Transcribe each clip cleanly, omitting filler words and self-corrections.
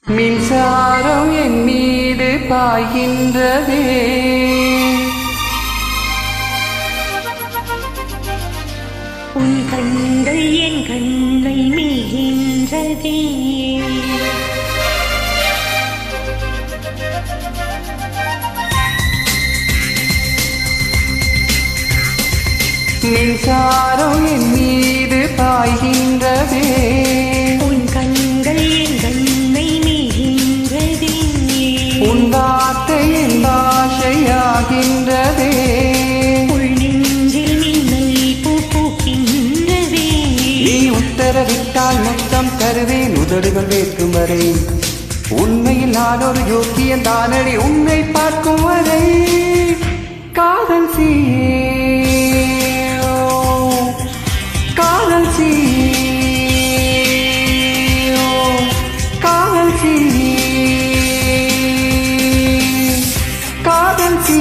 மின்சாரம் என் மீது பாய்கின்றதே, உன் கண்கள் என் கண்ணை மீகின்றதே. மின்சாரம் என் மீது பாய்கின்றதே, உன் கண்கள் என் கண்ணை மீகின்றதே. உன் வார்த்தை என் பாஷையாகின்றதே, உள் நெஞ்சில் மின்னல் பூ பூக்கின்றதே. நீ உத்தரவிட்டால் மொத்தம் தருவேன் உதடுகள் வேட்கும் வரை. உண்மையில் நான் ஒரு யோக்கியன் தானடி உன்னை பார்க்கும் வரை. காதல் சீயே காதல் சீயோ காதல் சீ காதல் சீ.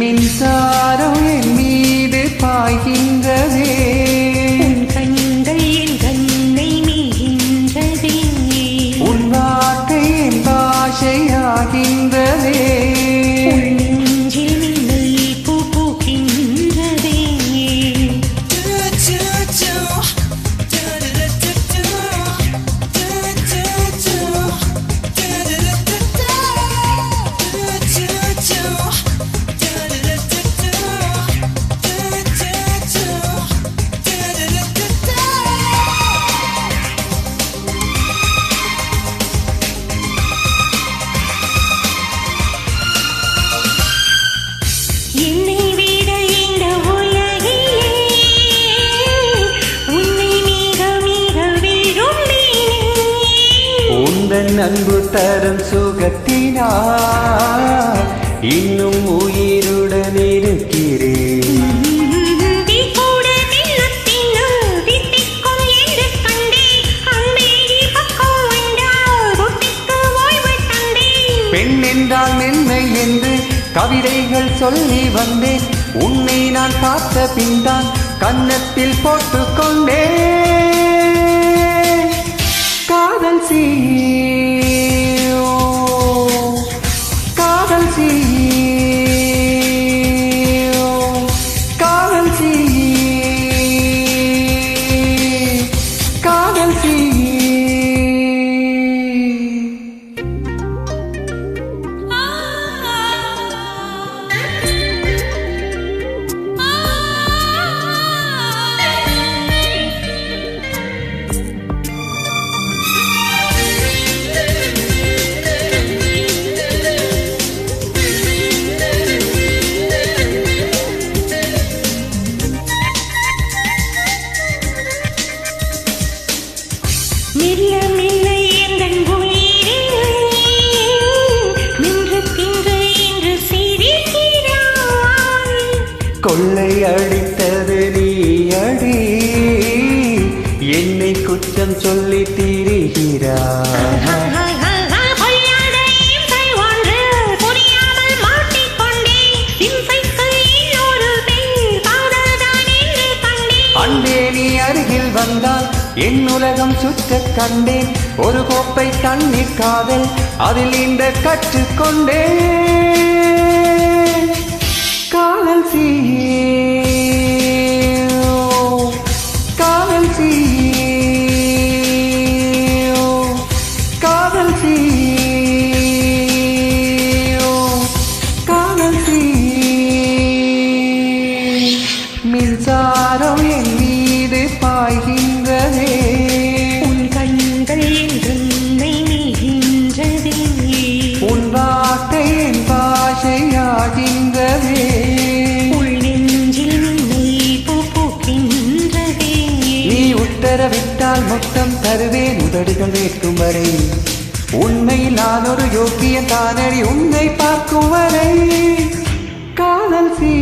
மின்சாரம் என் மீது பாய்கின்றதே, உன் கண்கள் என் கண்ணை மீகின்றதே. உன் வார்த்தை என் பாஷையாகின்றதே, உள் நெஞ்சில் மின்னல் பூ பூக்கின்றதே. என்னை விட இந்த உலகிலே உன்னை மிக மிக விரும்பினேன். உந்தன் அன்பு தரும் சுகத்தினால் இன்னும் உயிருடன் இருக்கிறேன். நீ கூட தின்னத் தின்னும் தித்திக்கும் என்று கண்டேன். அன்பேடி பக்கம் வந்தால் புத்திக்கு ஓய்வு தந்தேன். பெண் என்றால் மென்மை என்று கவிதைகள் சொல்லி வந்தேன். உன்னை நான் பார்த்த பின்தான் கன்னத்தில் போட்டுக்கொண்டேன். காதல் சீயோ காதல் சீயோ காதல் சீ காதல் சீ. மெல்ல மெல்ல எந்தன் உயிரிலே நின்று தின்று என்று சிரிக்கிறாய். கொள்ளை அடித்தது நீ அடி, என்னை குற்றம் சொல்லி திரிகிறாய். கொள்ளாத இம்சை ஒன்று புரியாமல் மாட்டிக்கொண்டேன். இம்சைக்கு இன்னொரு பெண் காதல்தான் என்று கண்டேன். அன்பே நீ அருகில் வந்தால் என் உலகம் சுற்றக் கண்டேன். ஒரு கோப்பை தண்ணீர் காதல் அதில் இந்த கற்றுக்கொண்டேன். காதல் சீயோ காதல் சீயோ காதல் சீயோ காதல் சீ. மின்சாரம் என் மீது பாய்கின்றதே, உன் கண்கள் என் கண்ணை மீகின்றதே. உன் வார்த்தை என் பாஷையாகின்றதே, உள் நெஞ்சில் மின்னல் பூ பூக்கின்றதே. நீ உத்தரவிட்டால் மொத்தம் தருவேன் உதடுகள் வேட்கும் வரை. உண்மையில் நான் ஒரு யோக்கியன் தானடி உன்னை பார்க்கும் வரை. காதல் சீ